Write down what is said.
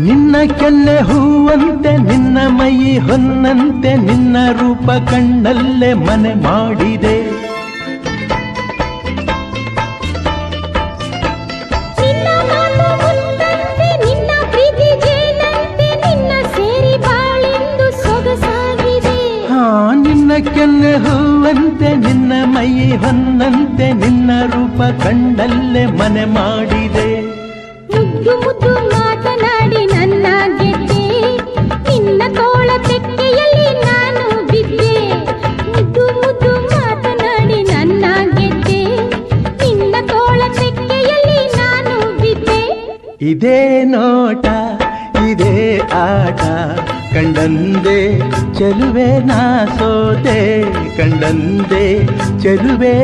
ನಿನ್ನ ಕೆನ್ನೆ ಹೂವಂತೆ ನಿನ್ನ ಮೈ ಹೊನ್ನಂತೆ ನಿನ್ನ ರೂಪ ಕಣ್ಣಲ್ಲೇ ಮನೆ ಮಾಡಿದೆ. ನಿನ್ನ ಮಾತು ಮುತ್ತಂತೆ ನಿನ್ನ ಪ್ರೀತಿ ಜೇನಂತೆ ನಿನ್ನ ಸೇರಿ ಬಾಳೆಂದು ಸೊಗಸಾಗಿದೆ. ನಿನ್ನ ಕೆನ್ನೆ ಹೂವಂತೆ ನಿನ್ನ ಮೈ ಹೊನ್ನಂತೆ ನಿನ್ನ ರೂಪ ಕಣ್ಣಲ್ಲೇ ಮನೆ ಮಾಡಿದೆ. ಮುದ್ದು ಮುದ್ದು ಮಾತನಾಡಿ ನನ್ನ ಗೆದ್ದೆ, ನಿನ್ನ ತೋಳ ತೆಕ್ಕೆಯಲ್ಲಿ ನಾನು ಬಿದ್ದೆ. ಮುದ್ದು ಮುದ್ದು ಮಾತನಾಡಿ ನನ್ನ ಗೆದ್ದೆ, ನಿನ್ನ ತೋಳ ತೆಕ್ಕೆಯಲ್ಲಿ ನಾನು ಬಿದ್ದೆ. ಇದೇ ನೋಟ ಇದೇ ಆಟ ಕಂಡಂದೆ ಚೆಲುವೆ ನಾ ಸೋತೆ, ಕಂಡಂದೆ ಚೆಲುವೆ